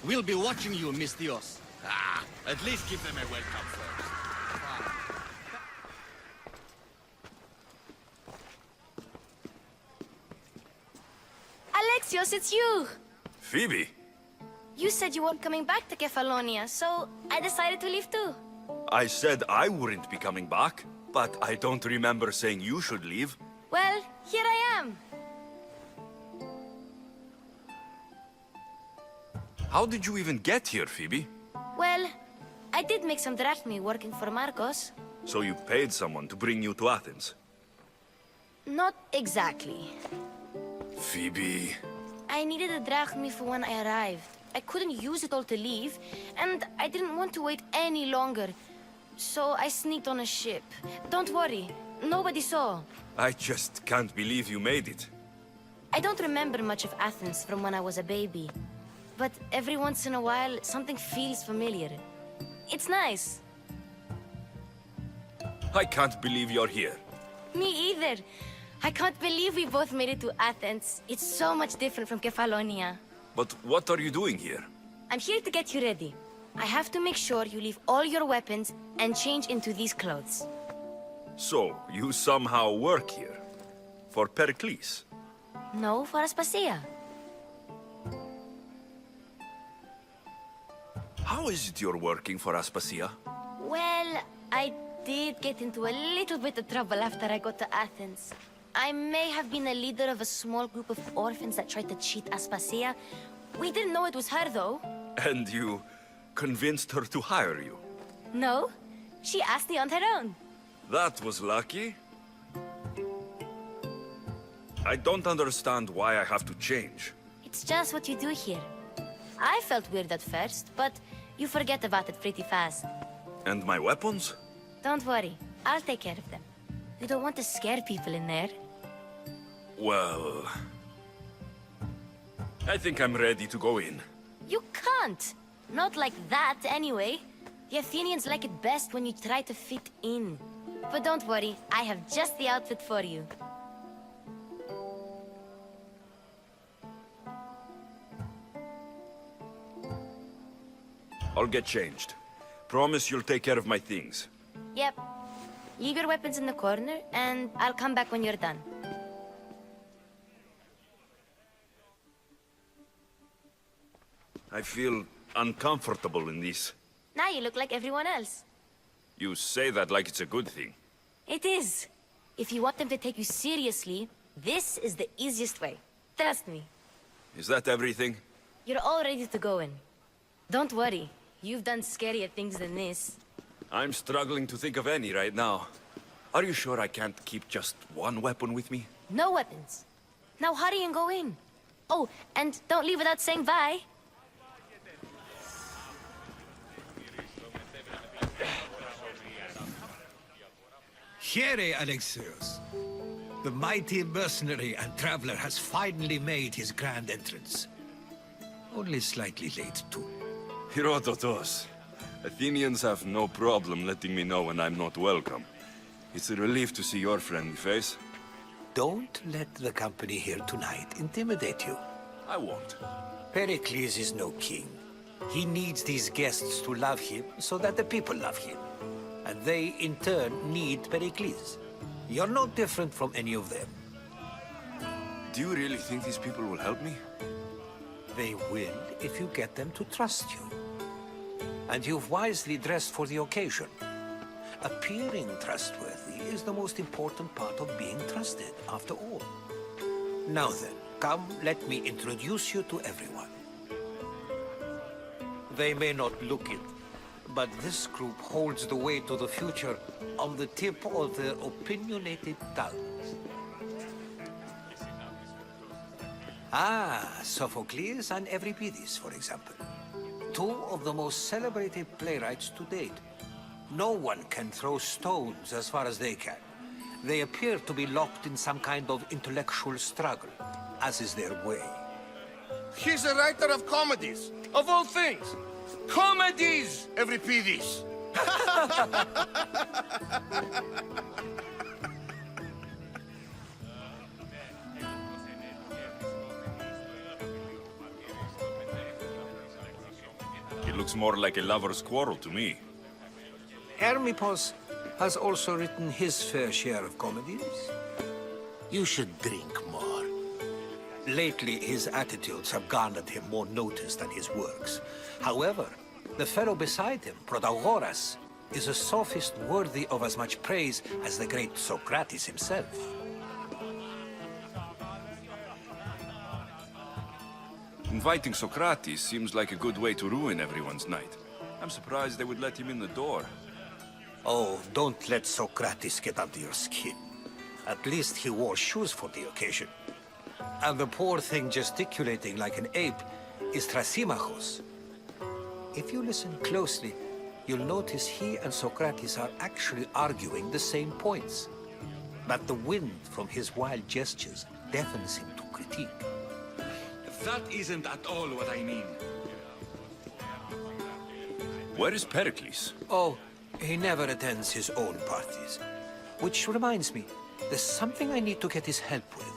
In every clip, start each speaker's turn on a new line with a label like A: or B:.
A: We'll be watching you, Miss Dios. At least give them a welcome first.
B: Alexios, it's you!
C: Phoebe?
B: You said you weren't coming back to Kefalonia, so I decided to leave too.
C: I said I wouldn't be coming back, but I don't remember saying you should leave.
B: Well, here I am.
C: How did you even get here, Phoebe?
B: Well, I did make some drachmi working for Marcos.
C: So you paid someone to bring you to Athens?
B: Not exactly.
C: Phoebe...
B: I needed a drachmi for when I arrived. I couldn't use it all to leave, and I didn't want to wait any longer. So I sneaked on a ship. Don't worry, nobody saw.
C: I just can't believe you made it.
B: I don't remember much of Athens from when I was a baby. But every once in a while, something feels familiar. It's nice.
C: I can't believe you're here.
B: Me either. I can't believe we both made it to Athens. It's so much different from Kefalonia.
C: But what are you doing here?
B: I'm here to get you ready. I have to make sure you leave all your weapons and change into these clothes.
C: So, you somehow work here? For Perikles?
B: No, for Aspasia.
C: How is it you're working for Aspasia?
B: Well, I did get into a little bit of trouble after I got to Athens. I may have been a leader of a small group of orphans that tried to cheat Aspasia. We didn't know it was her, though.
C: And you convinced her to hire you?
B: No, she asked me on her own.
C: That was lucky. I don't understand why I have to change.
B: It's just what you do here. I felt weird at first, but you forget about it pretty fast.
C: And my weapons?
B: Don't worry, I'll take care of them. You don't want to scare people in there.
C: Well... I think I'm ready to go in.
B: You can't! Not like that, anyway. The Athenians like it best when you try to fit in. But don't worry, I have just the outfit for you.
C: I'll get changed. Promise you'll take care of my things.
B: Yep. Leave your weapons in the corner, and I'll come back when you're done.
C: I feel uncomfortable in this.
B: Now you look like everyone else.
C: You say that like it's a good thing.
B: It is. If you want them to take you seriously, this is the easiest way. Trust me.
C: Is that everything?
B: You're all ready to go in. Don't worry. You've done scarier things than this.
C: I'm struggling to think of any right now. Are you sure I can't keep just one weapon with me?
B: No weapons. Now hurry and go in. Oh, and don't leave without saying bye.
D: Here, Alexios. The mighty mercenary and traveler has finally made his grand entrance. Only slightly late, too.
C: Herodotos. Athenians have no problem letting me know when I'm not welcome. It's a relief to see your friendly face.
E: Don't let the company here tonight intimidate you.
C: I won't.
E: Pericles is no king. He needs these guests to love him so that the people love him. And they, in turn, need Pericles. You're no different from any of them.
C: Do you really think these people will help me?
E: They will if you get them to trust you. And you've wisely dressed for the occasion. Appearing trustworthy is the most important part of being trusted, after all. Now then, come, let me introduce you to everyone. They may not look it, But this group holds the way to the future on the tip of their opinionated tongues. Ah, Sophocles and Euripides, for example. Two of the most celebrated playwrights to date. No one can throw stones as far as they can. They appear to be locked in some kind of intellectual struggle, as is their way.
A: He's a writer of comedies, of all things. Comedies, Euripides.
C: It looks more like a lover's quarrel to me.
E: Hermippos has also written his fair share of comedies. You should drink more. Lately, his attitudes have garnered him more notice than his works. However, the fellow beside him, Protagoras, is a sophist worthy of as much praise as the great Socrates himself.
C: Inviting Socrates seems like a good way to ruin everyone's night. I'm surprised they would let him in the door.
E: Oh, don't let Socrates get under your skin. At least he wore shoes for the occasion. And the poor thing gesticulating like an ape is Thrasymachos. If you listen closely, you'll notice he and Socrates are actually arguing the same points. But the wind from his wild gestures deafens him to critique.
A: That isn't at all what I mean.
C: Where is Pericles?
E: Oh, he never attends his own parties. Which reminds me, there's something I need to get his help with.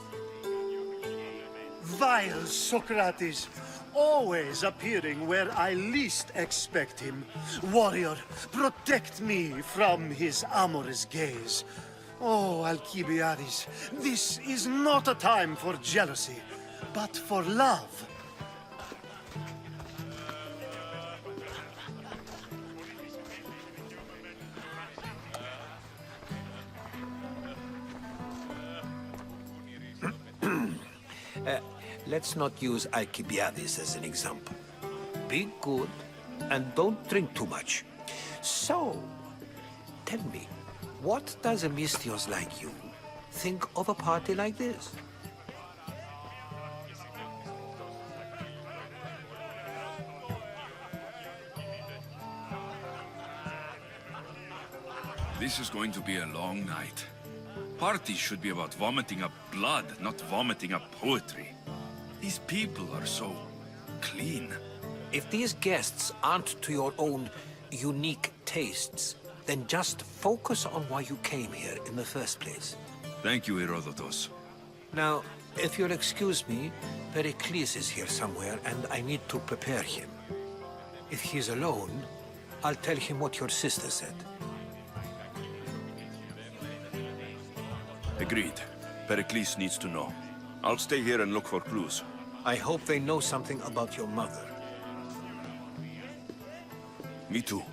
F: Vile Socrates, always appearing where I least expect him. Warrior, protect me from his amorous gaze. Oh, Alcibiades, this is not a time for jealousy, but for love.
E: Let's not use Alcibiades as an example. Be good, and don't drink too much. So, tell me, what does a Mystios like you think of a party like this?
C: This is going to be a long night. Parties should be about vomiting up blood, not vomiting up poetry. These people are so clean.
E: If these guests aren't to your own unique tastes, then just focus on why you came here in the first place.
C: Thank you, Herodotus.
E: Now, if you'll excuse me, Pericles is here somewhere, and I need to prepare him. If he's alone, I'll tell him what your sister said.
C: Agreed. Pericles needs to know. I'll stay here and look for clues.
E: I hope they know something about your mother.
C: Me too.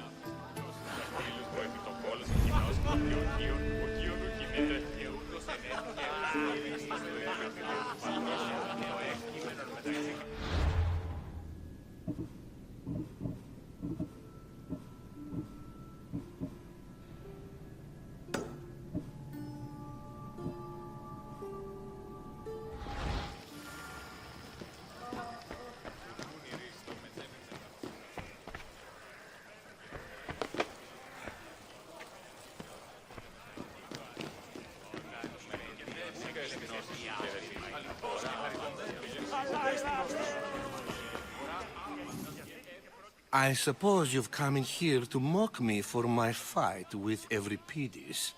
G: I suppose you've come in here to mock me for my fight with Euripides.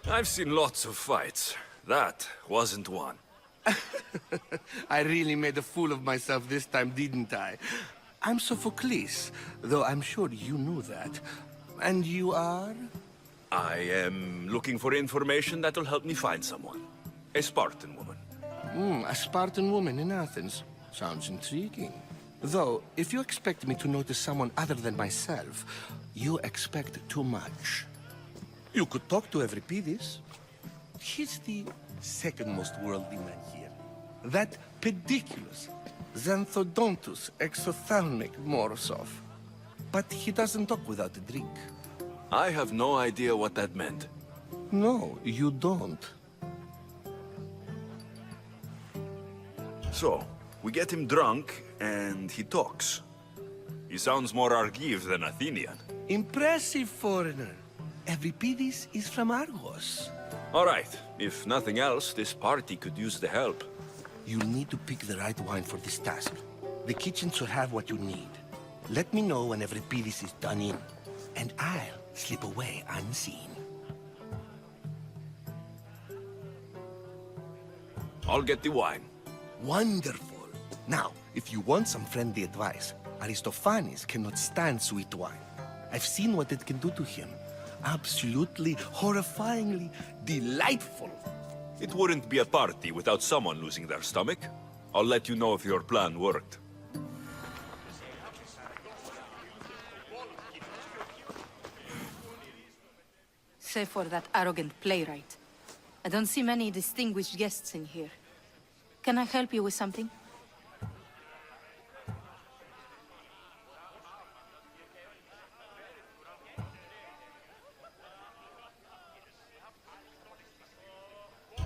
C: I've seen lots of fights. That wasn't one.
G: I really made a fool of myself this time, didn't I? I'm Sophocles, though I'm sure you knew that. And you are?
C: I am looking for information that will help me find someone. A Spartan woman.
G: A Spartan woman in Athens. Sounds intriguing. Though, if you expect me to notice someone other than myself, you expect too much. You could talk to Euripides. He's the second most worldly man here. That pediculous Xanthodontus exophthalmic Morosov. But he doesn't talk without a drink.
H: I have no idea what that meant.
G: No, you don't.
H: So, we get him drunk, and he talks. He sounds more Argiv than Athenian.
G: Impressive, foreigner. Euripides is from Argos.
H: All right, if nothing else, this party could use the help.
G: You'll need to pick the right wine for this task. The kitchen should have what you need. Let me know when Euripides is done in, and I'll slip away unseen.
H: I'll get the wine.
G: Wonderful. Now, if you want some friendly advice, Aristophanes cannot stand sweet wine. I've seen what it can do to him. Absolutely, horrifyingly delightful.
H: It wouldn't be a party without someone losing their stomach. I'll let you know if your plan worked.
I: Save for that arrogant playwright. I don't see many distinguished guests in here. Can I help you with something?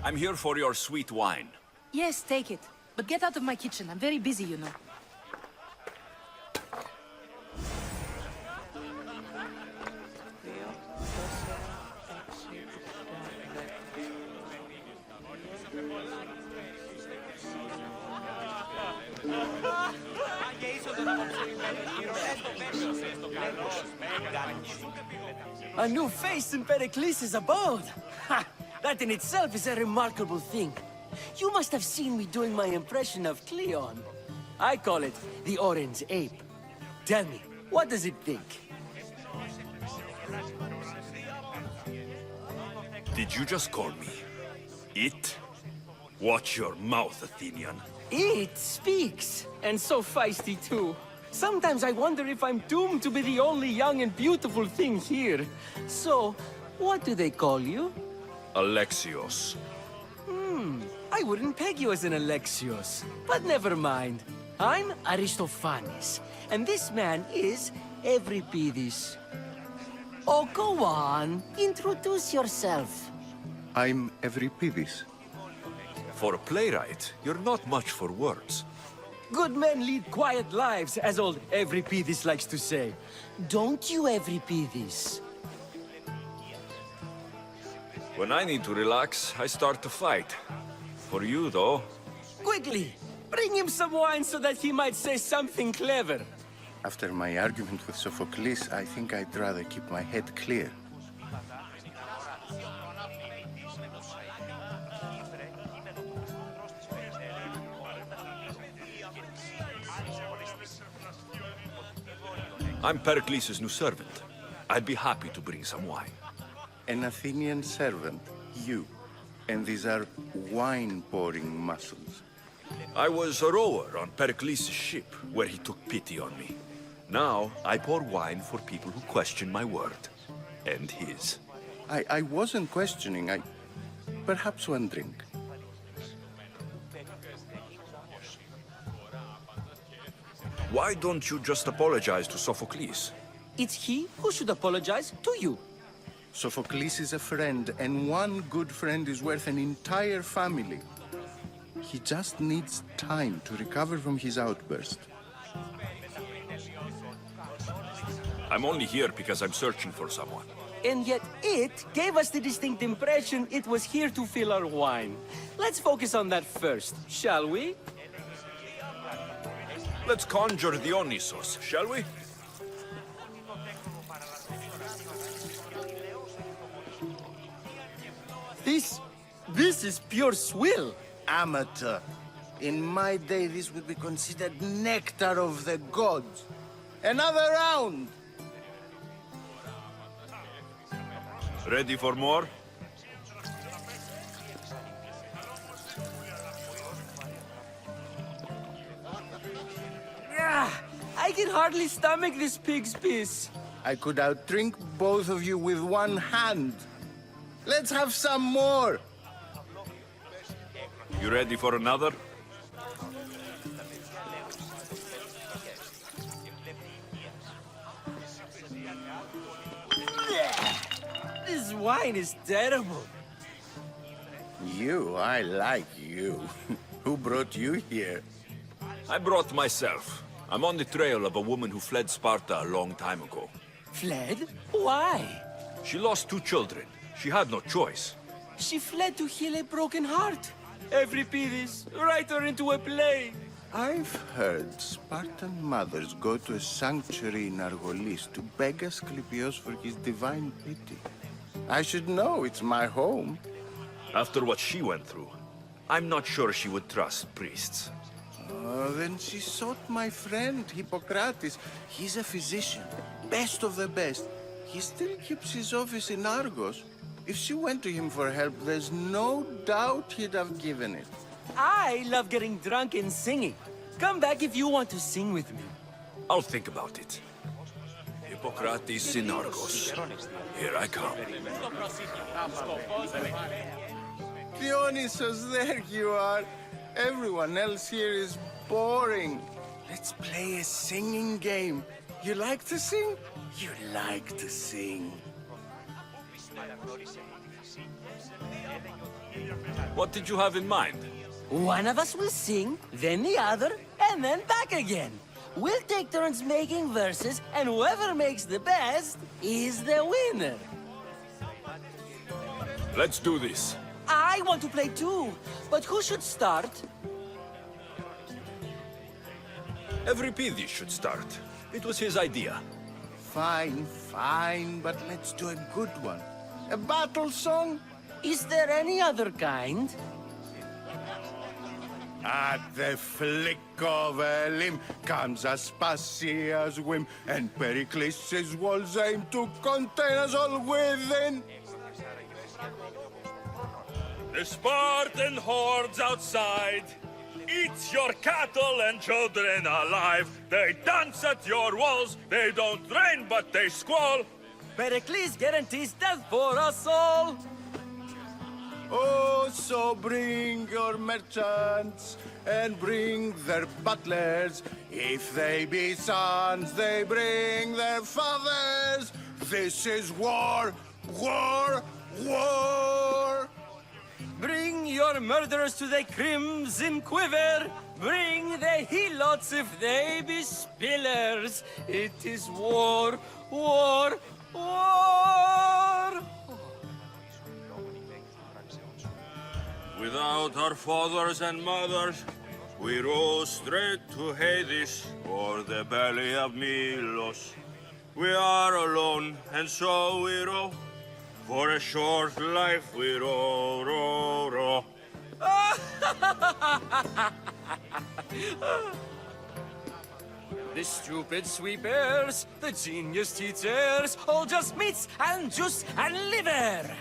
H: I'm here for your sweet wine.
I: Yes, take it. But get out of my kitchen. I'm very busy, you know.
J: A new face in Perikle'S' abode! Ha! That in itself is a remarkable thing. You must have seen me doing my impression of Cleon. I call it the Orange Ape. Tell me, what does it think?
H: Did you just call me it? Watch your mouth, Athenian.
J: It speaks, and so feisty too. Sometimes I wonder if I'm doomed to be the only young and beautiful thing here. So, what do they call you?
H: Alexios.
J: I wouldn't peg you as an Alexios, but never mind. I'm Aristophanes, and this man is Euripides. Oh, go on. Introduce yourself.
K: I'm Euripides.
H: For a playwright, you're not much for words.
J: Good men lead quiet lives, as old Euripides likes to say. Don't you, Euripides?
H: When I need to relax, I start to fight. For you, though,
J: Quickly, bring him some wine so that he might say something clever.
K: After my argument with Sophocles, I think I'd rather keep my head clear.
H: I'm Perikles' new servant. I'd be happy to bring some wine.
K: An Athenian servant, you. And these are wine-pouring muscles.
H: I was a rower on Perikles' ship, where he took pity on me. Now, I pour wine for people who question my word. And his.
K: I wasn't questioning, perhaps one drink.
H: Why don't you just apologize to Sophocles?
J: It's he who should apologize to you.
K: Sophocles is a friend, and one good friend is worth an entire family. He just needs time to recover from his outburst.
H: I'm only here because I'm searching for someone.
J: And yet it gave us the distinct impression it was here to fill our wine. Let's focus on that first, shall we?
H: Let's conjure Dionysos, shall we?
J: This is pure swill.
K: Amateur. In my day, this would be considered nectar of the gods. Another round!
H: Ready for more?
J: I can hardly stomach this pig's piss.
K: I could outdrink both of you with one hand. Let's have some more!
H: You ready for another?
J: This wine is terrible.
K: You, I like you. Who brought you here?
H: I brought myself. I'm on the trail of a woman who fled Sparta a long time ago.
J: Fled? Why?
H: She lost 2 children. She had no choice.
J: She fled to heal a broken heart. Euripides, write her into a play.
K: I've heard Spartan mothers go to a sanctuary in Argolis to beg Asclepios for his divine pity. I should know, it's my home.
H: After what she went through, I'm not sure she would trust priests.
K: Then she sought my friend, Hippocrates. He's a physician, best of the best. He still keeps his office in Argos. If she went to him for help, there's no doubt he'd have given it.
J: I love getting drunk and singing. Come back if you want to sing with me.
H: I'll think about it. Hippocrates in Argos. Here I come.
K: Dionysus, there you are. Everyone else here is boring. Let's play a singing game. You like to sing? You like to sing.
H: What did you have in mind?
J: One of us will sing, then the other, and then back again. We'll take turns making verses, and whoever makes the best is the winner.
H: Let's do this.
J: I want to play too, but who should start?
H: Euripides should start. It was his idea.
K: Fine, fine, but let's do a good one. A battle song?
J: Is there any other kind?
K: At the flick of a limb comes Aspasia's whim, and Perikle's's walls aim to contain us all within.
C: The Spartan hordes outside eat your cattle and children alive. They dance at your walls. They don't train, but they squall.
J: Pericles guarantees death for us all.
K: Oh, so bring your merchants and bring their butlers. If they be sons, they bring their fathers. This is war, war, war.
J: Bring your murderers to the crimson quiver. Bring the helots if they be spillers. It is war, war, war.
C: Without our fathers and mothers, we rose straight to Hades or the belly of Milos. We are alone, and so we row. For a short life we row, row, row.
J: The stupid sweepers, the genius teachers, all just meats and juice and liver.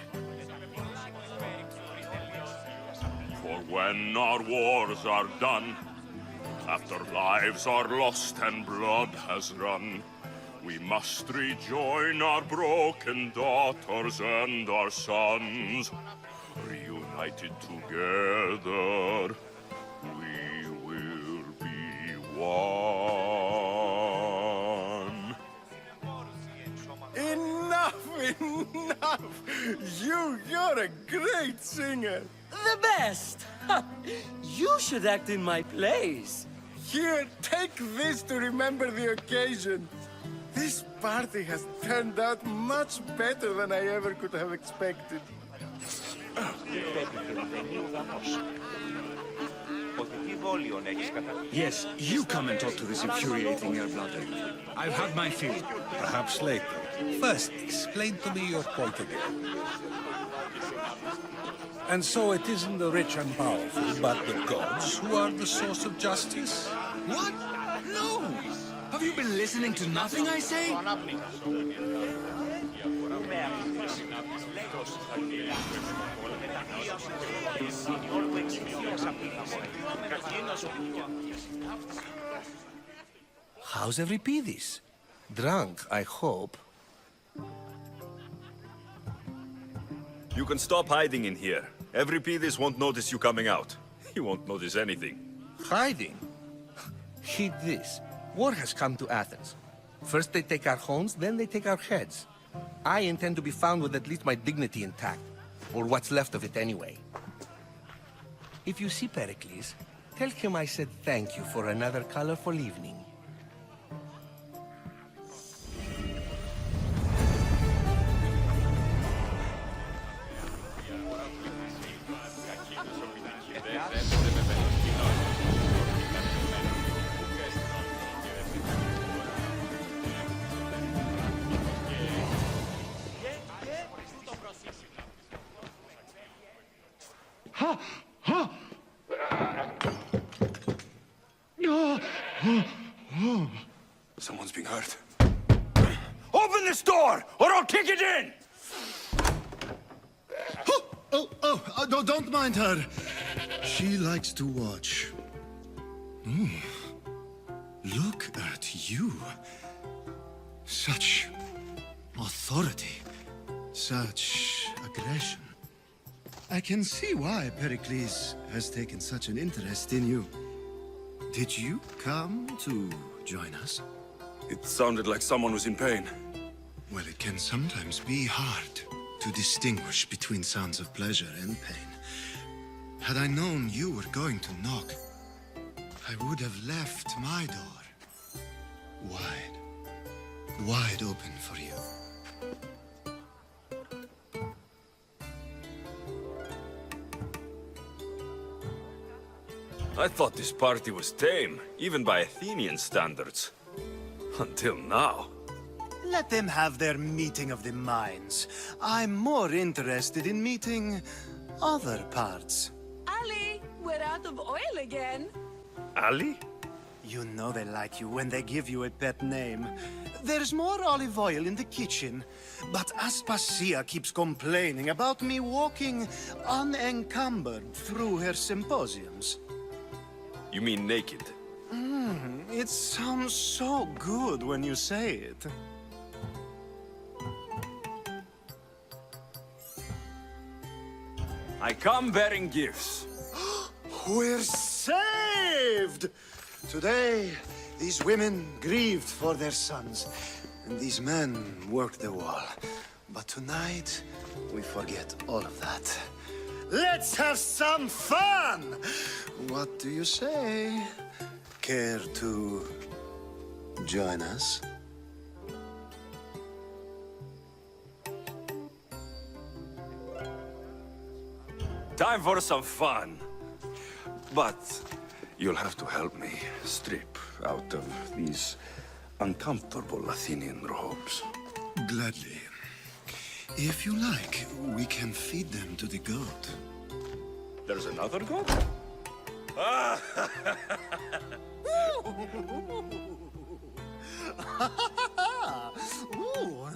C: For when our wars are done, after lives are lost and blood has run, we must rejoin our broken daughters and our sons. Reunited together, we will be one.
K: Enough, enough! You're a great singer.
J: The best! You should act in my plays.
K: Here, take this to remember the occasion. This party has turned out much better than I ever could have expected.
D: Yes, you come and talk to this infuriating airbladder. I've had my fill. Perhaps later. First, explain to me your point again. And so it isn't the rich and powerful, but the gods who are the source of justice?
L: What? No! Have you been listening to nothing I say?
G: How's Euripides? Drunk, I hope.
H: You can stop hiding in here. Euripides won't notice you coming out. He won't notice anything.
G: Hiding? Heed this. War has come to Athens. First they take our homes, then they take our heads. I intend to be found with at least my dignity intact. Or what's left of it anyway. If you see Pericles, tell him I said thank you for another colorful evening.
L: Someone's being hurt.
H: Open this door, or I'll kick it in!
F: No, don't mind her. She likes to watch. Look at you. Such authority. Such aggression. I can see why Pericles has taken such an interest in you. Did you come to join us?
L: It sounded like someone was in pain.
F: Well, it can sometimes be hard to distinguish between sounds of pleasure and pain. Had I known you were going to knock, I would have left my door wide open for you.
H: I thought this party was tame, even by Athenian standards. Until now.
F: Let them have their meeting of the minds. I'm more interested in meeting other parts.
M: Ali, we're out of oil again.
H: Ali?
F: You know they like you when they give you a pet name. There's more olive oil in the kitchen, but Aspasia keeps complaining about me walking unencumbered through her symposiums.
H: You mean naked?
F: It sounds so good when you say it.
H: I come bearing gifts.
F: We're saved! Today, these women grieved for their sons, and these men worked the wall. But tonight, we forget all of that. Let's have some fun! What do you say? Care to join us?
H: Time for some fun. But you'll have to help me strip out of these uncomfortable Athenian robes.
F: Gladly. If you like, we can feed them to the goat.
H: There's another goat?
F: Ooh.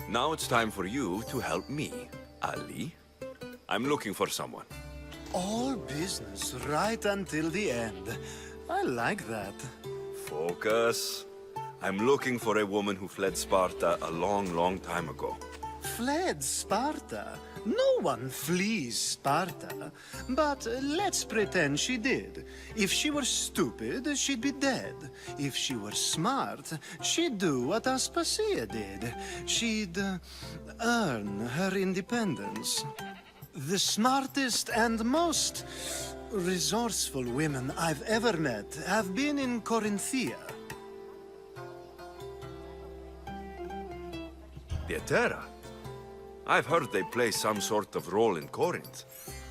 H: Now it's time for you to help me, Ali. I'm looking for someone.
F: All business right until the end. I like that.
H: Focus. I'm looking for a woman who fled Sparta a long, long time ago.
F: Fled Sparta? No one flees Sparta. But let's pretend she did. If she were stupid, she'd be dead. If she were smart, she'd do what Aspasia did. She'd earn her independence. The smartest and most resourceful women I've ever met have been in Corinthia.
H: The Etera? I've heard they play some sort of role in Corinth,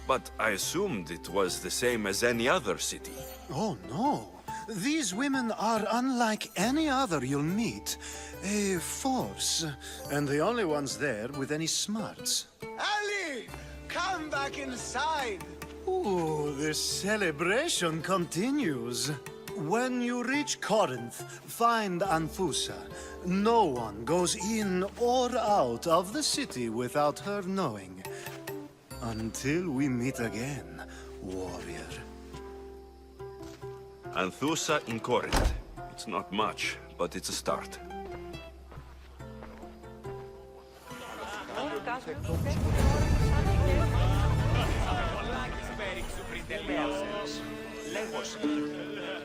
H: but I assumed it was the same as any other city.
F: Oh, no. These women are unlike any other you'll meet. A force, and the only ones there with any smarts.
K: Ali! Come back inside!
F: Ooh, the celebration continues. When you reach Corinth, find Anthusa. No one goes in or out of the city without her knowing. Until we meet again, warrior.
H: Anthusa in Corinth.
C: It's not much, but it's a start.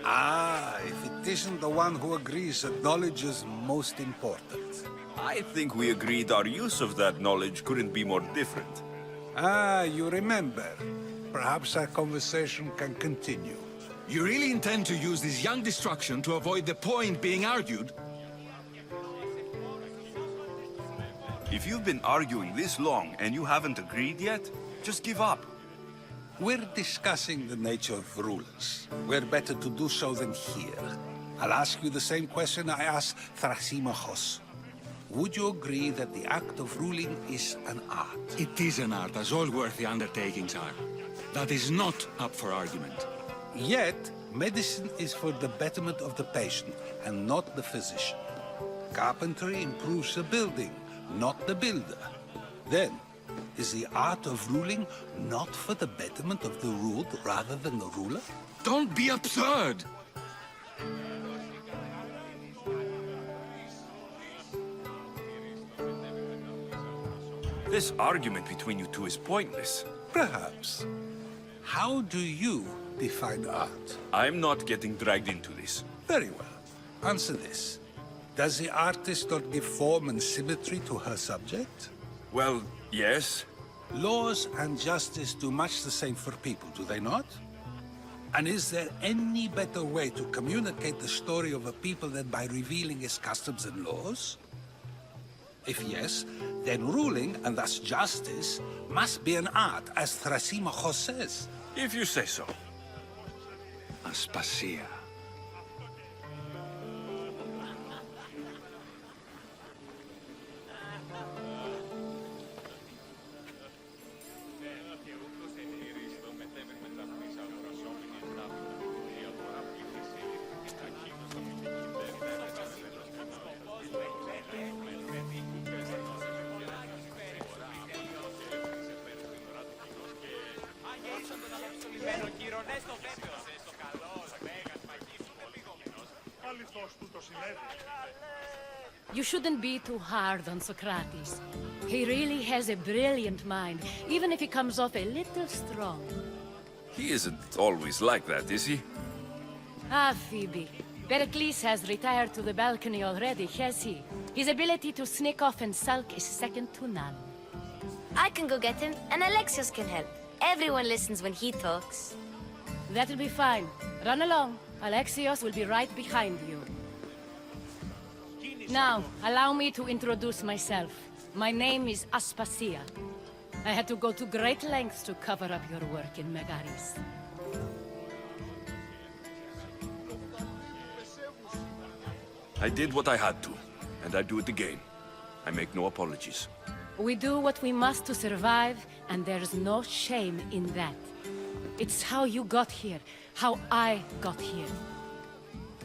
K: Ah, if it isn't the one who agrees that knowledge is most important.
C: I think we agreed our use of that knowledge couldn't be more different.
K: Ah, you remember. Perhaps our conversation can continue.
L: You really intend to use this young destruction to avoid the point being argued?
C: If you've been arguing this long and you haven't agreed yet, just give up.
K: We're discussing the nature of rulers. Where better to do so than here? I'll ask you the same question I asked Thrasimachos. Would you agree that the act of ruling is an art?
L: It is an art, as all worthy undertakings are. That is not up for argument.
K: Yet, medicine is for the betterment of the patient and not the physician. Carpentry improves the building, not the builder. Then, is the art of ruling not for the betterment of the ruled rather than the ruler?
L: Don't be absurd!
C: This argument between you two is pointless.
K: Perhaps. How do you define art?
C: I'm not getting dragged into this.
K: Very well. Answer this. Does the artist not give form and symmetry to her subject?
C: Well, yes.
K: Laws and justice do much the same for people, do they not? And is there any better way to communicate the story of a people than by revealing its customs and laws? If yes, then ruling, and thus justice, must be an art, as Thrasimachos says.
C: If you say so.
L: Aspasia.
N: You shouldn't be too hard on Socrates. He really has a brilliant mind, even if he comes off a little strong.
C: He isn't always like that, is he?
N: Ah, Phoebe. Pericles has retired to the balcony already, has he? His ability to sneak off and sulk is second to none.
B: I can go get him, and Alexios can help. Everyone listens when he talks.
N: That'll be fine. Run along. Alexios will be right behind you. Now, allow me to introduce myself. My name is Aspasia. I had to go to great lengths to cover up your work in Megaris.
C: I did what I had to, and I do it again. I make no apologies.
N: We do what we must to survive, and there's no shame in that. It's how you got here, how I got here.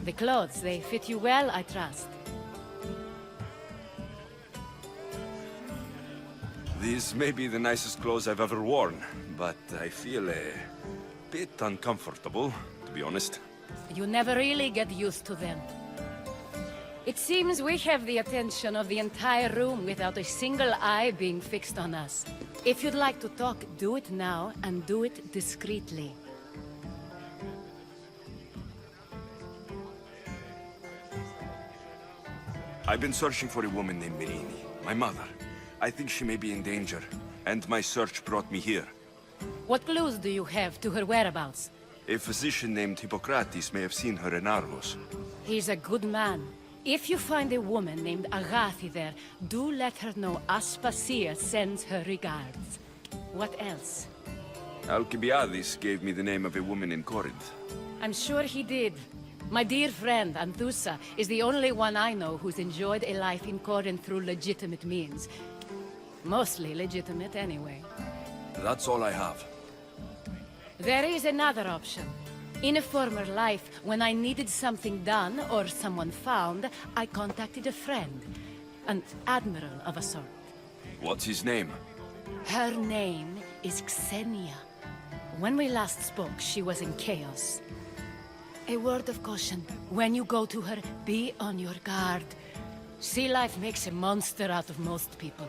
N: The clothes, they fit you well, I trust.
C: These may be the nicest clothes I've ever worn, but I feel a bit uncomfortable, to be honest.
N: You never really get used to them. It seems we have the attention of the entire room without a single eye being fixed on us. If you'd like to talk, do it now, and do it discreetly.
C: I've been searching for a woman named Merini, my mother. I think she may be in danger, and my search brought me here.
N: What clues do you have to her whereabouts?
C: A physician named Hippocrates may have seen her in Argos.
N: He's a good man. If you find a woman named Agathi there, do let her know Aspasia sends her regards. What else?
C: Alcibiades gave me the name of a woman in Corinth.
N: I'm sure he did. My dear friend, Anthusa, is the only one I know who's enjoyed a life in Corinth through legitimate means. Mostly legitimate, anyway.
C: That's all I have.
N: There is another option. In a former life, when I needed something done or someone found, I contacted a friend. An admiral of a sort.
C: What's his name?
N: Her name is Xenia. When we last spoke, she was in chaos. A word of caution. When you go to her, be on your guard. Sea life makes a monster out of most people.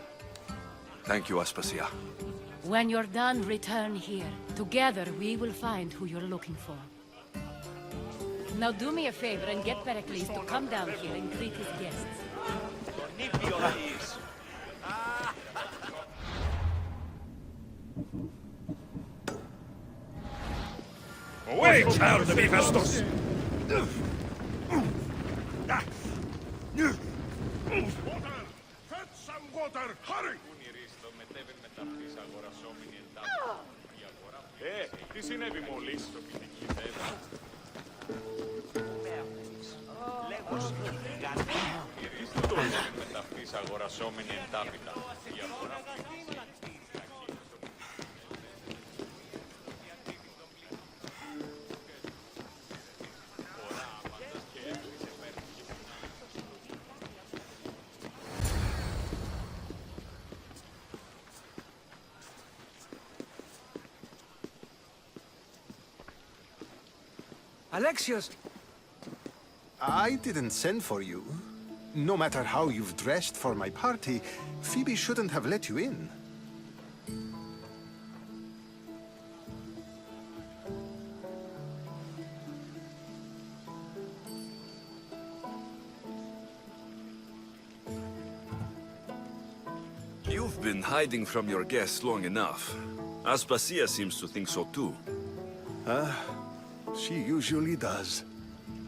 H: Thank you, Aspasia.
N: When you're done, return here. Together, we will find who you're looking for. Now do me a favor and get Pericles to come down here and greet his guests.
C: Away, child of Hephaestus! Fetch some water, hurry!
O: Τι συνέβη μόλις? Το μεταυτής αγορασόμενη εντάπητα.
D: Alexios!
K: I didn't send for you. No matter how you've dressed for my party, Phoebe shouldn't have let you in.
H: You've been hiding from your guests long enough. Aspasia seems to think so too.
K: She usually does.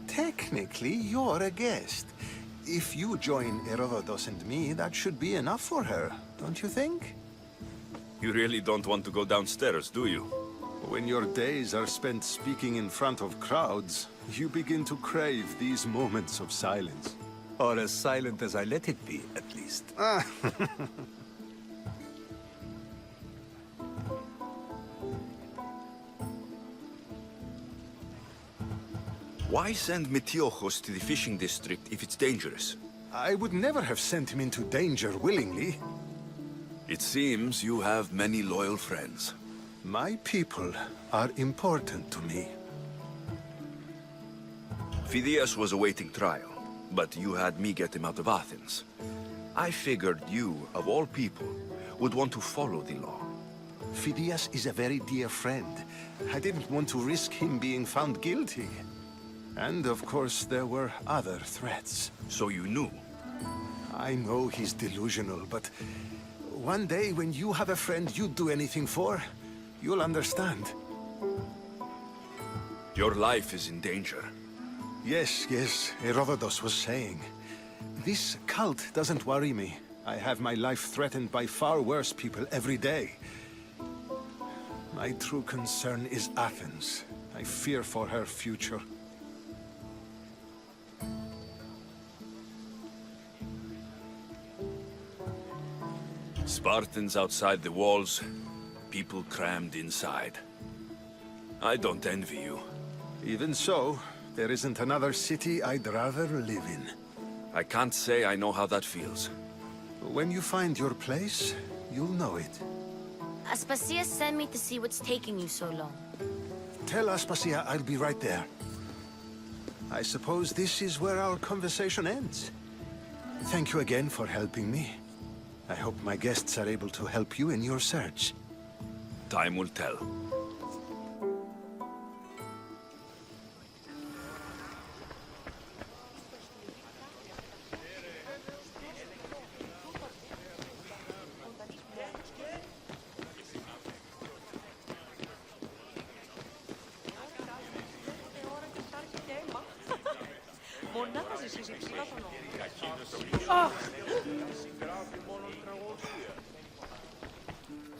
K: Technically, you're a guest. If you join Herodotus and me, that should be enough for her, don't you think?
H: You really don't want to go downstairs, do you?
K: When your days are spent speaking in front of crowds, you begin to crave these moments of silence.
E: Or as silent as I let it be, at least.
H: Why send Metiochos to the fishing district if it's dangerous?
K: I would never have sent him into danger willingly.
H: It seems you have many loyal friends.
K: My people are important to me.
H: Phidias was awaiting trial, but you had me get him out of Athens. I figured you, of all people, would want to follow the law.
K: Phidias is a very dear friend. I didn't want to risk him being found guilty. And of course, there were other threats.
H: So you knew?
K: I know he's delusional, but one day when you have a friend you'd do anything for, you'll understand.
H: Your life is in danger.
K: Yes, Herodotus was saying. This cult doesn't worry me. I have my life threatened by far worse people every day. My true concern is Athens. I fear for her future.
H: Spartans outside the walls, people crammed inside. I don't envy you.
K: Even so, there isn't another city I'd rather live in.
H: I can't say I know how that feels.
K: When you find your place, you'll know it.
B: Aspasia sent me to see what's taking you so long.
K: Tell Aspasia I'll be right there. I suppose this is where our conversation ends. Thank you again for helping me. I hope my guests are able to help you in your search.
H: Time will tell.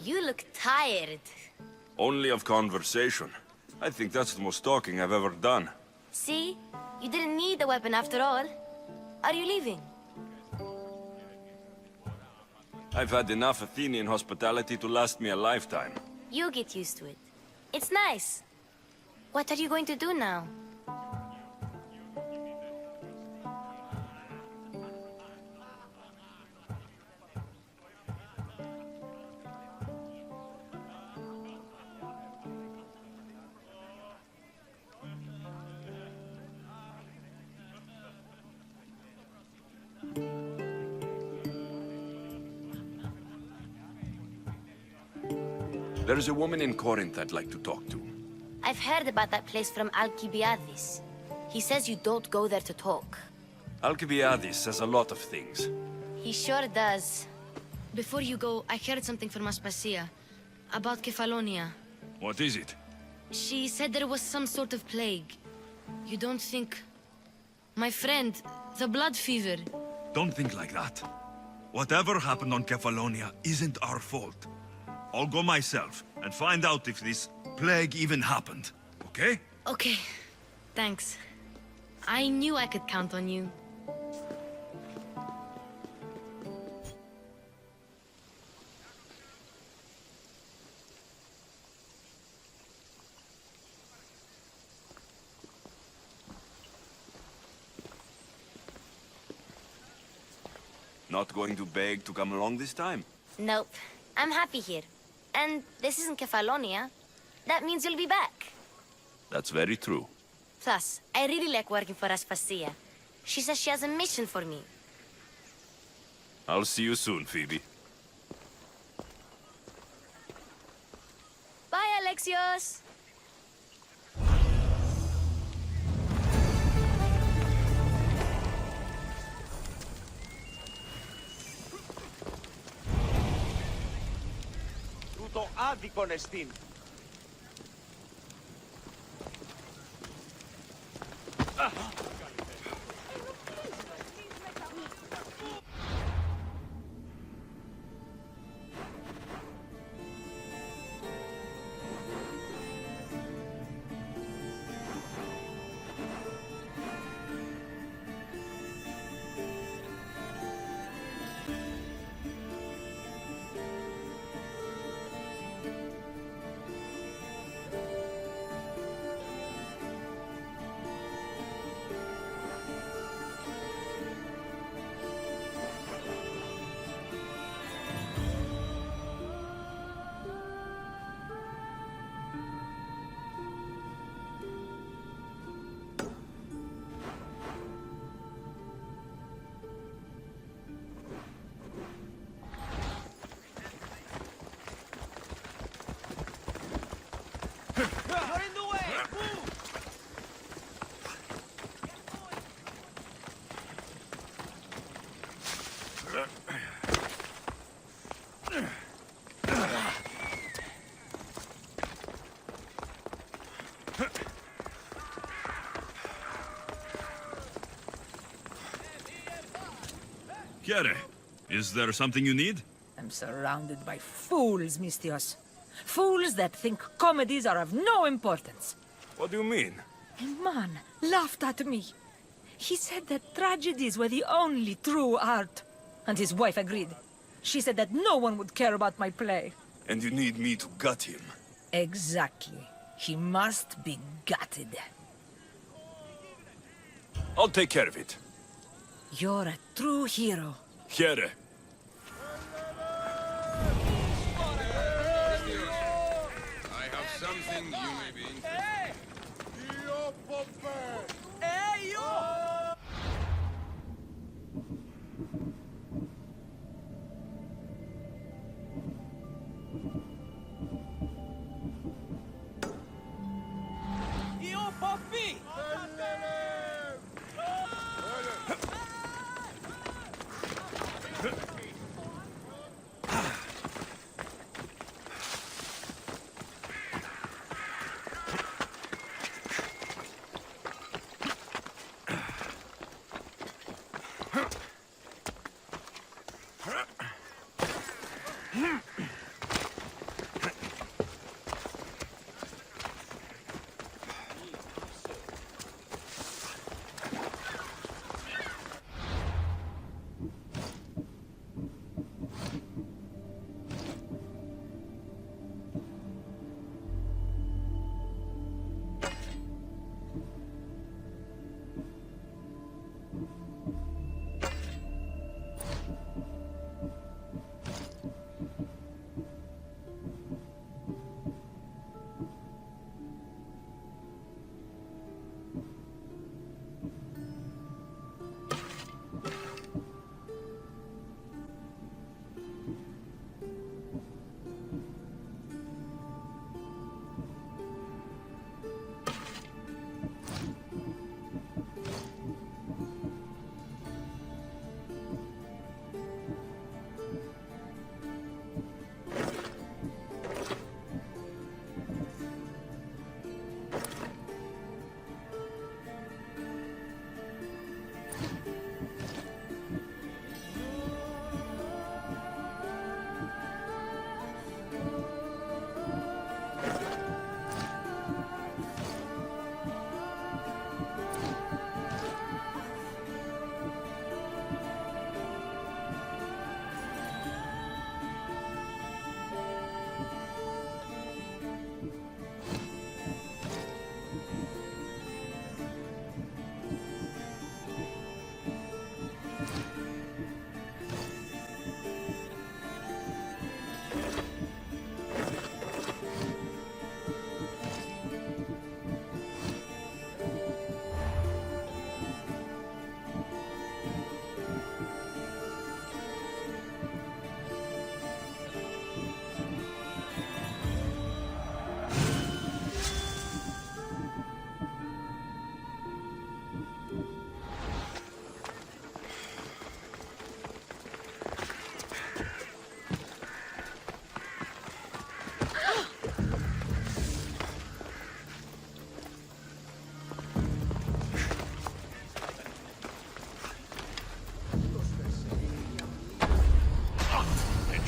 B: You look tired.
H: Only of conversation. I think that's the most talking I've ever done.
B: See? You didn't need the weapon after all. Are you leaving?
H: I've had enough Athenian hospitality to last me a lifetime.
B: You get used to it. It's nice. What are you going to do now?
H: There's a woman in Corinth I'd like to talk to.
B: I've heard about that place from Alcibiades. He says you don't go there to talk.
H: Alcibiades says a lot of things.
B: He sure does.
P: Before you go, I heard something from Aspasia. About Kefalonia.
H: What is it?
P: She said there was some sort of plague. You don't think... My friend, the blood fever.
Q: Don't think like that. Whatever happened on Kefalonia isn't our fault. I'll go myself and find out if this plague even happened, okay?
P: Okay, thanks. I knew I could count on you.
H: Not going to beg to come along this time?
B: Nope. I'm happy here. And this isn't Kefalonia. That means you'll be back.
H: That's very true.
B: Plus, I really like working for Aspasia. She says she has a mission for me.
H: I'll see you soon, Phoebe.
B: Bye, Alexios!
R: Το άδικον εστίν.
Q: Chiere, is there something you need?
S: I'm surrounded by fools, Mistios. Fools that think comedies are of no importance.
H: What do you mean?
S: A man laughed at me. He said that tragedies were the only true art. And his wife agreed. She said that no one would care about my play.
H: And you need me to gut him?
S: Exactly. He must be gutted.
H: I'll take care of it.
S: You're a true hero.
H: Chiere.
L: I have something you may be interested in.
R: Hey, you! Io Poppy!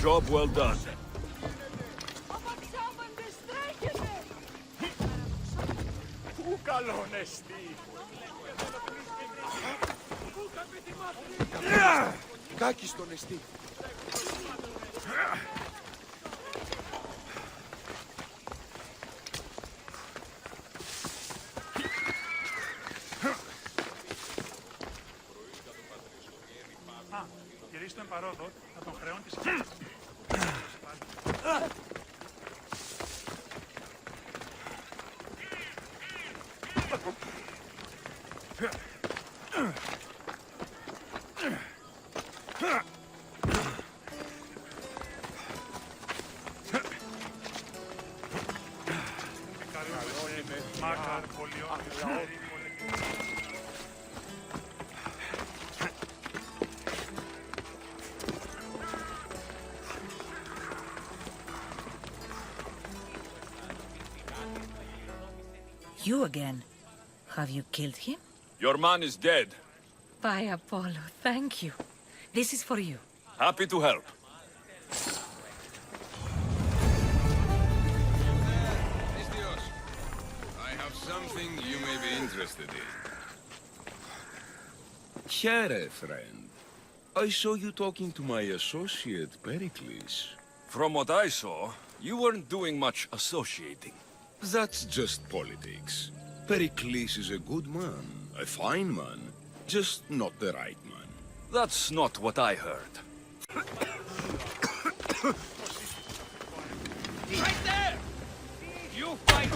H: Job well done.
O: Πού καλόν εστί.
K: Κάκιστον εστί.
T: Γυρίστε τον παρόδο, θα τον χρεώνει τη
S: You again. Have you killed him?
H: Your man is dead.
S: By Apollo, thank you. This is for you.
H: Happy to help.
L: I have something you may be interested in. Here, friend. I saw you talking to my associate, Pericles.
H: From what I saw, you weren't doing much associating.
L: That's just politics. Pericles is a good man, a fine man, just not the right man.
H: That's not what I heard.
R: Right there! You fight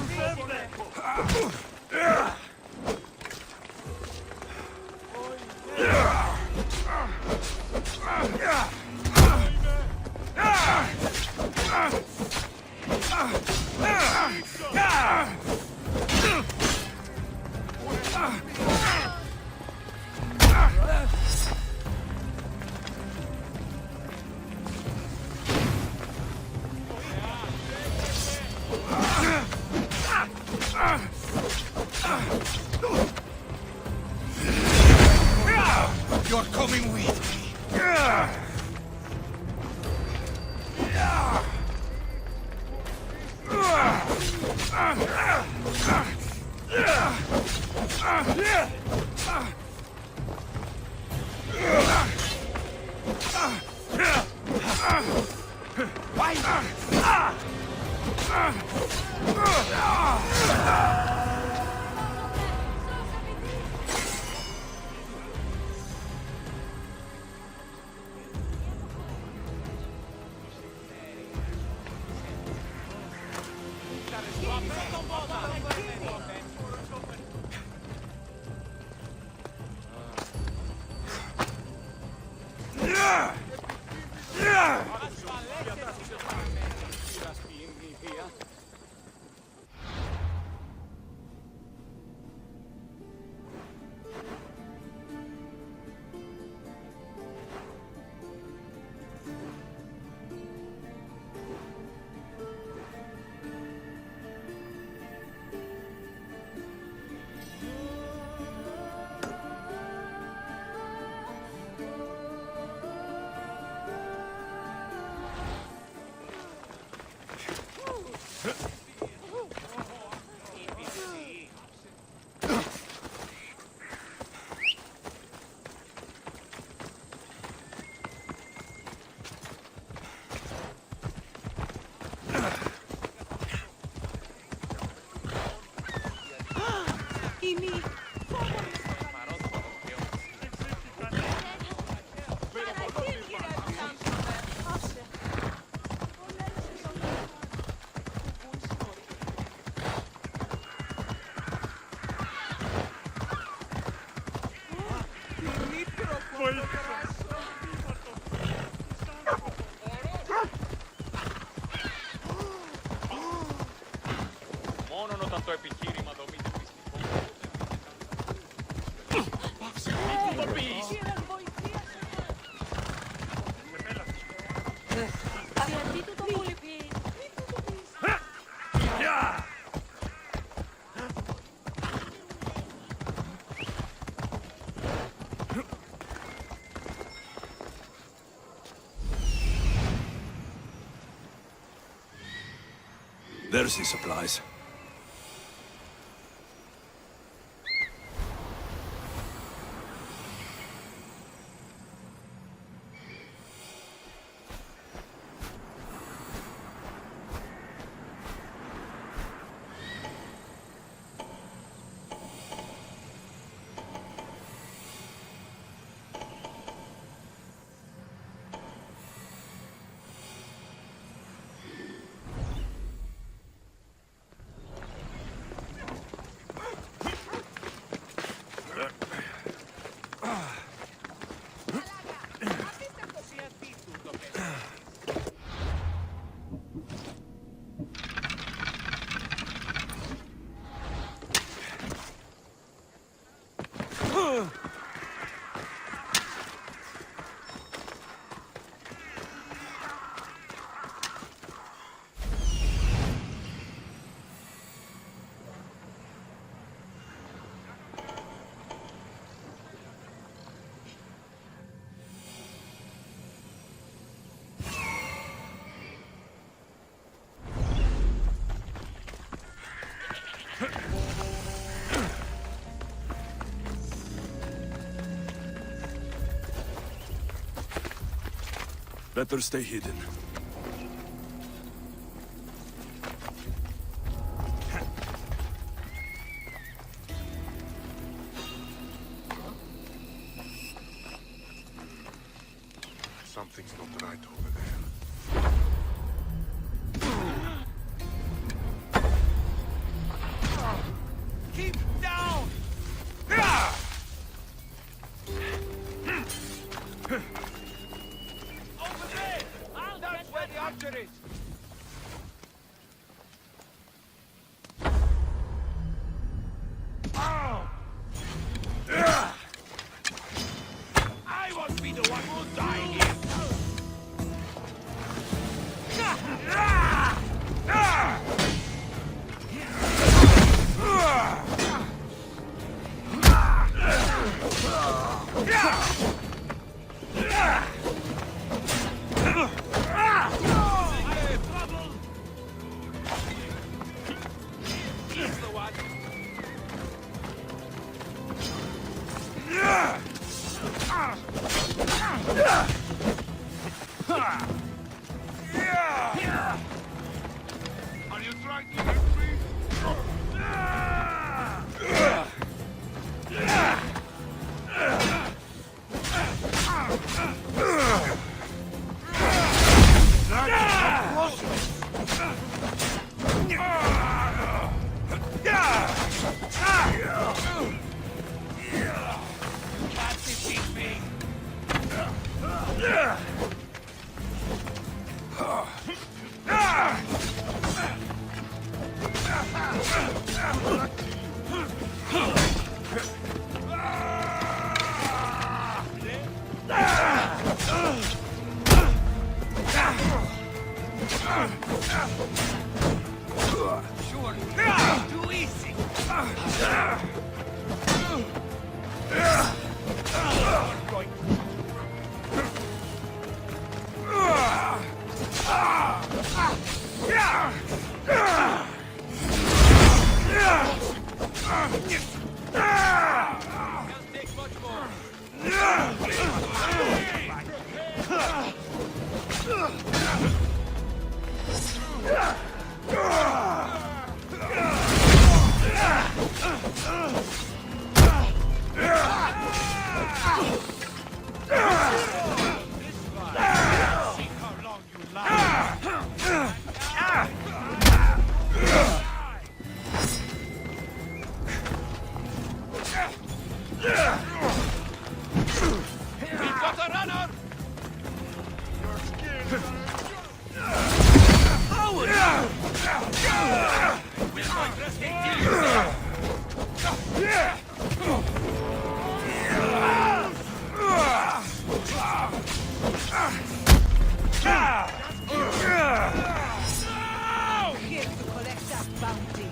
L: You're coming with me.
O: Μόνον όταν το επιχείρημα δομείται πιστικό. Πάψε, μην το πεις!
M: Γιατί του το πολύ πει.
H: There's the supplies. Better stay hidden.
A: Something's not right over there.
R: Keep down! Over there! That's where the archer is! I won't be the one who'll die here! Are you trying to hurt me? Can't defeat me! Sure, too easy. Can't take much more. We've got a runner! You're scared. Howard! We're going to take
S: Here to collect that bounty.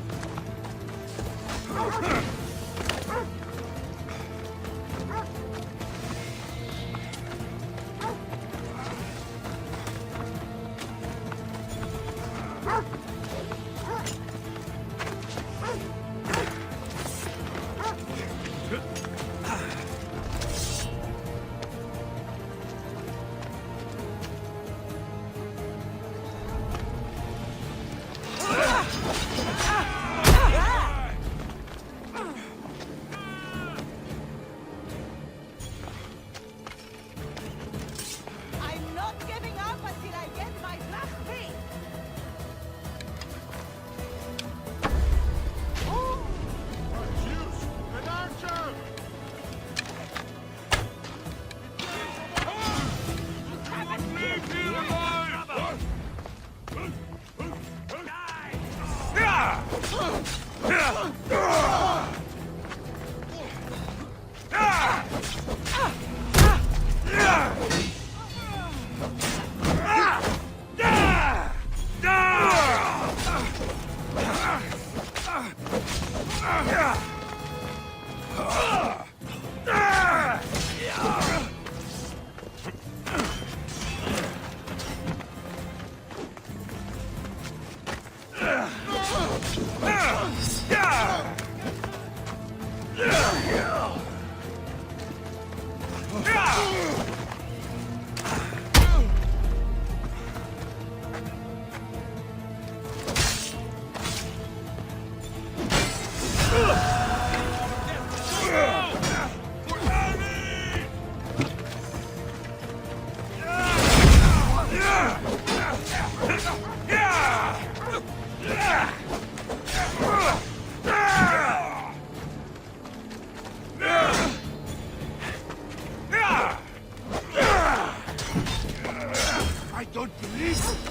A: I don't believe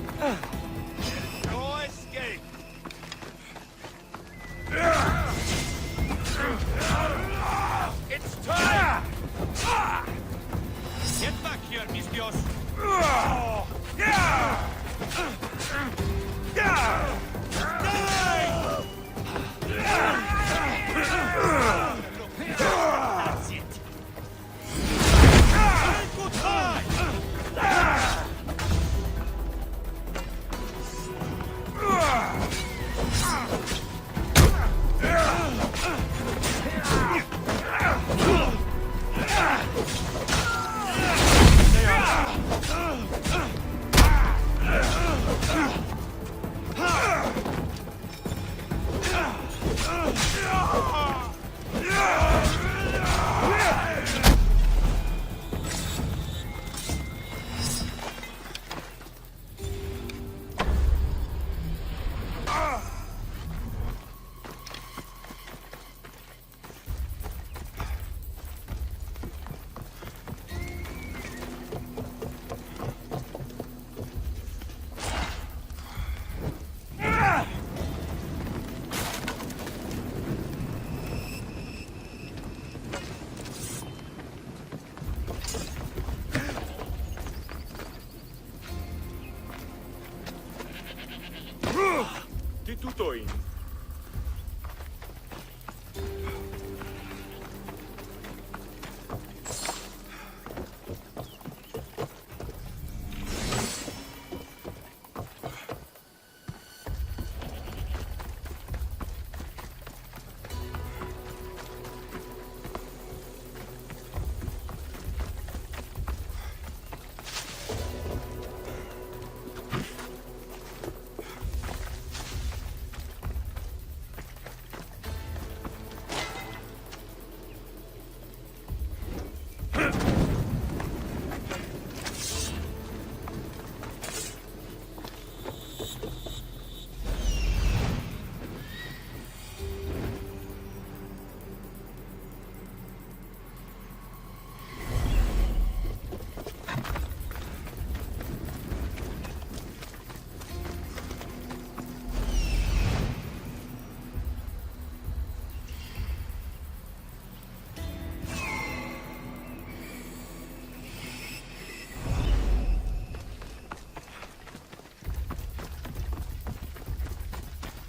R: No escape! It's time! Get back here, Mistios! That's it! Good time!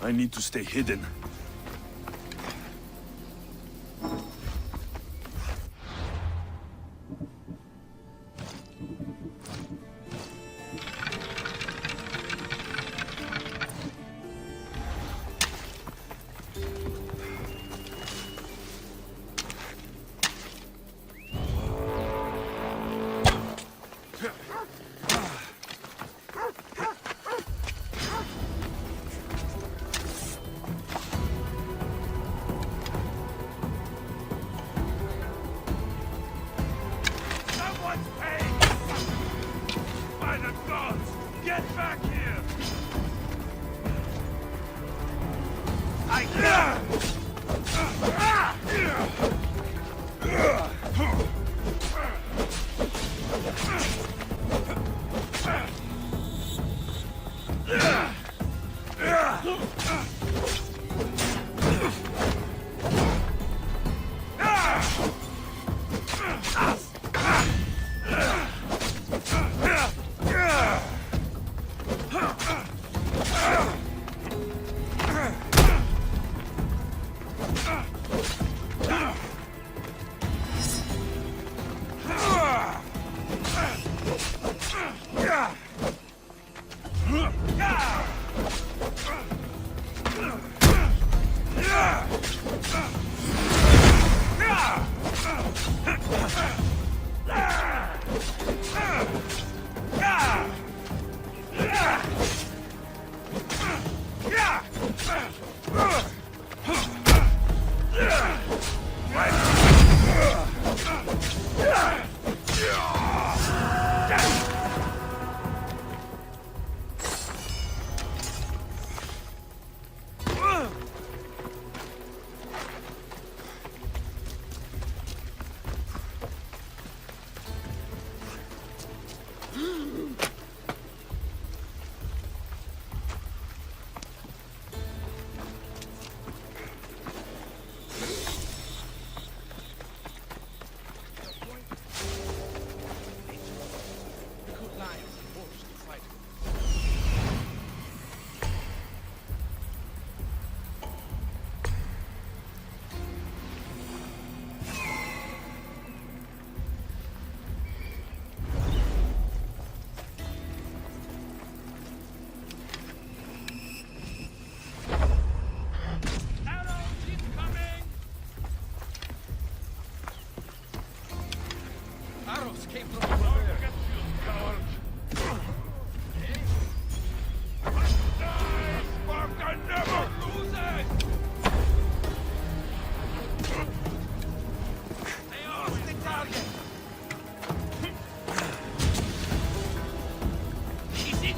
Q: I need to stay hidden.
R: Someone's paying! By the gods! Get back here!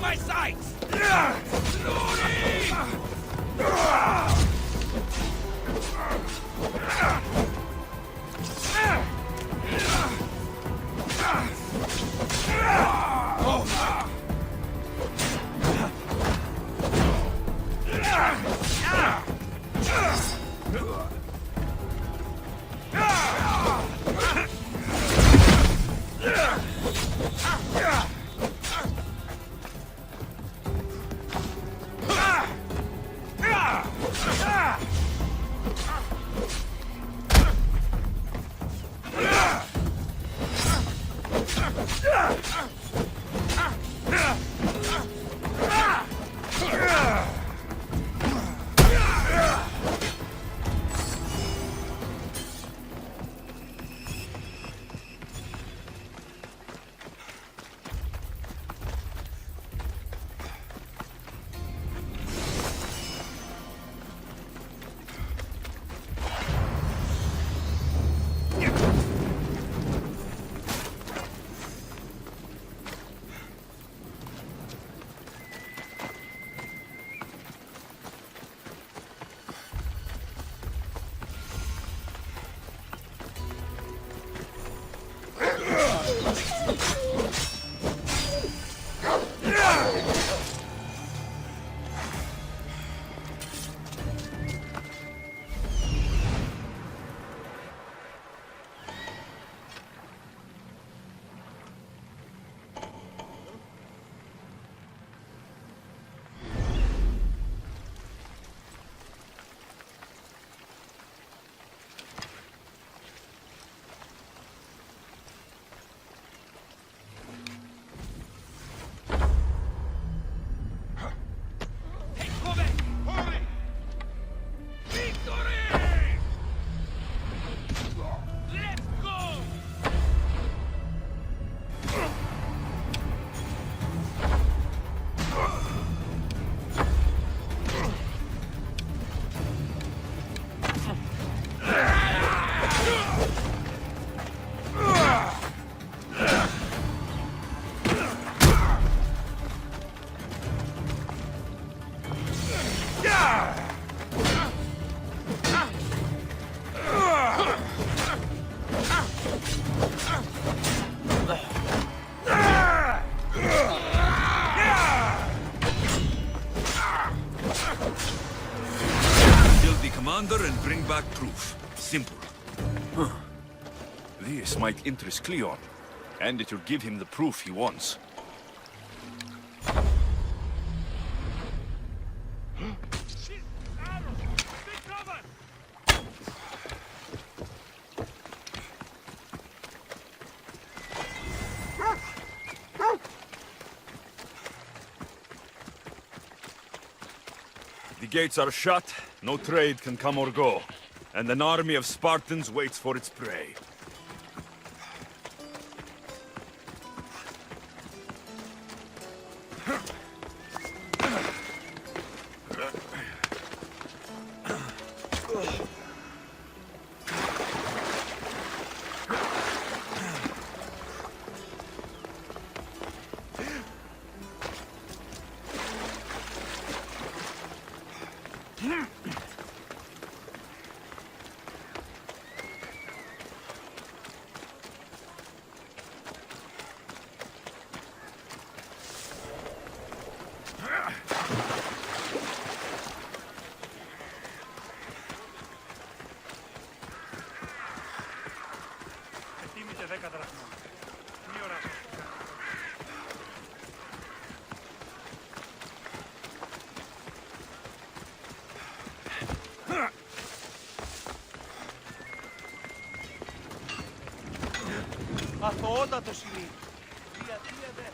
J: My sights!
Q: commander and bring back proof. Simple.
H: This might interest Cleon, and it will give him the proof he wants. The gates are shut, no trade can come or go, and an army of Spartans waits for its prey.
T: Ετοίμητε 10 δραχμών. Μη οράσω.
J: Αθωότατος είναι.
O: Διατίθεστε.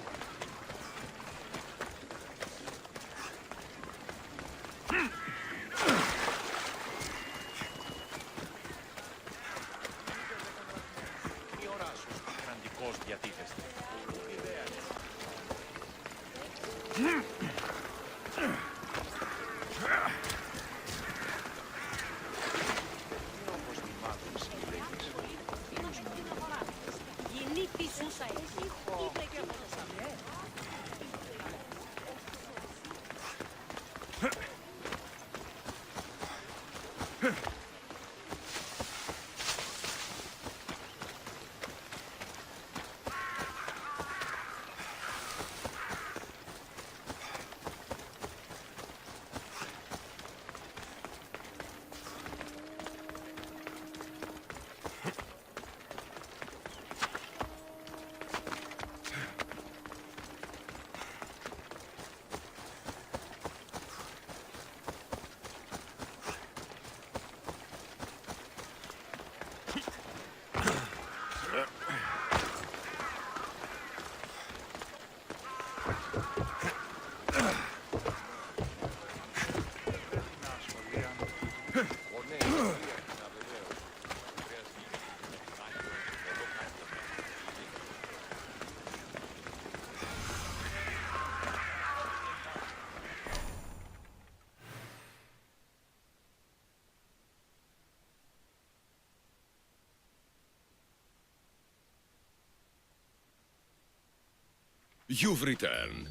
L: You've returned.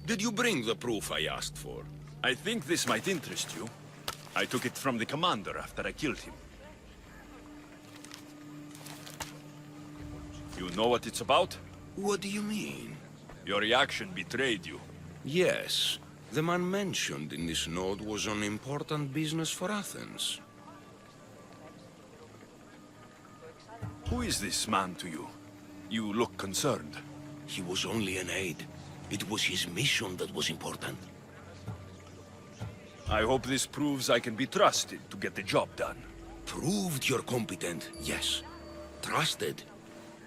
L: Did you bring the proof I asked for?
H: I think this might interest you. I took it from the commander after I killed him. You know what it's about?
L: What do you mean?
H: Your reaction betrayed you.
L: Yes. The man mentioned in this note was on important business for Athens.
H: Who is this man to you? You look concerned.
L: He was only an aide. It was his mission that was important.
H: I hope this proves I can be trusted to get the job done.
L: Proved you're competent, yes. Trusted.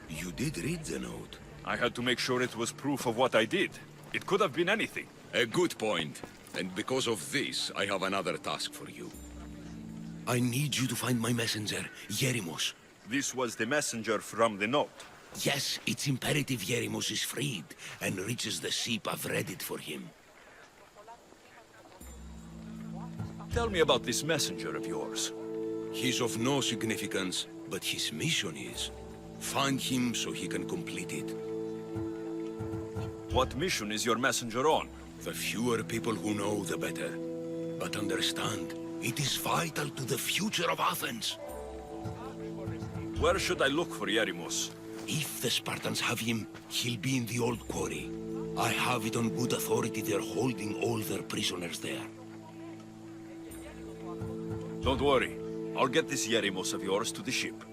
L: You did read the note.
H: I had to make sure it was proof of what I did. It could have been anything.
L: A good point. And because of this, I have another task for you. I need you to find my messenger, Yerimos.
H: This was the messenger from the note.
L: Yes, it's imperative Yerimos is freed and reaches the ship. I've read it for him.
H: Tell me about this messenger of yours.
L: He's of no significance, but his mission is. Find him so he can complete it.
H: What mission is your messenger on?
L: The fewer people who know, the better. But understand, it is vital to the future of Athens.
H: Where should I look for Yerimos?
L: If the Spartans have him, he'll be in the old quarry. I have it on good authority they're holding all their prisoners there.
H: Don't worry. I'll get this Yerimos of yours to the ship.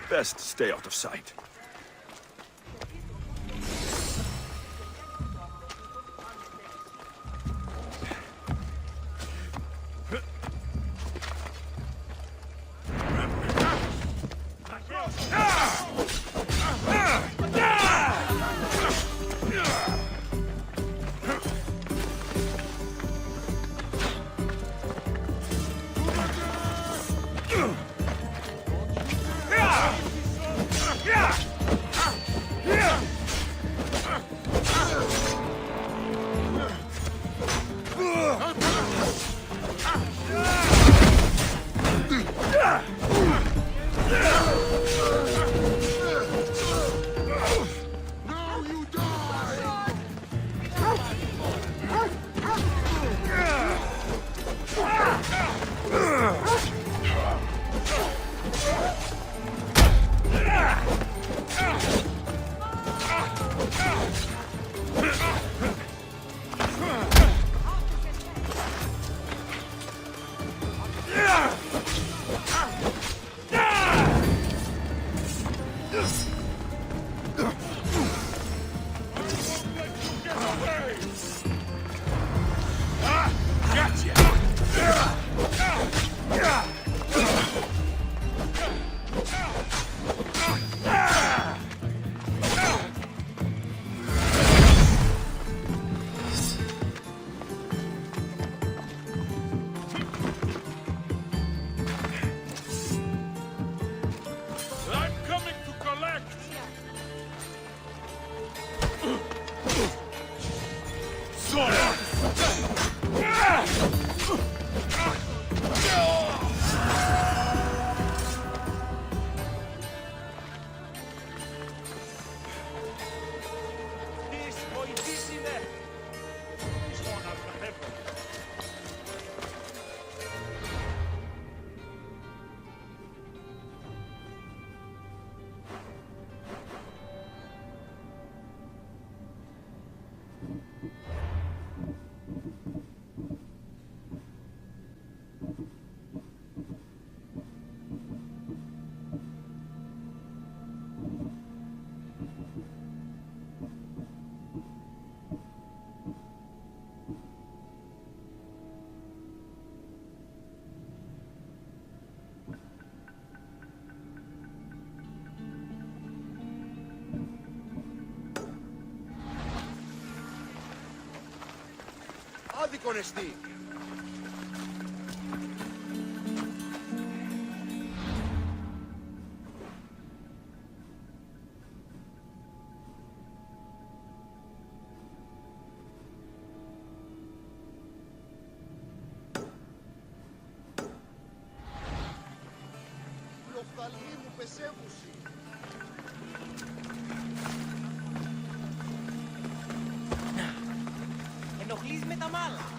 H: Best stay out of sight.
A: Άδικον εστί. Λοφθαλή μου πεσέβουση.
J: Ενοχλείς με τα μάλα.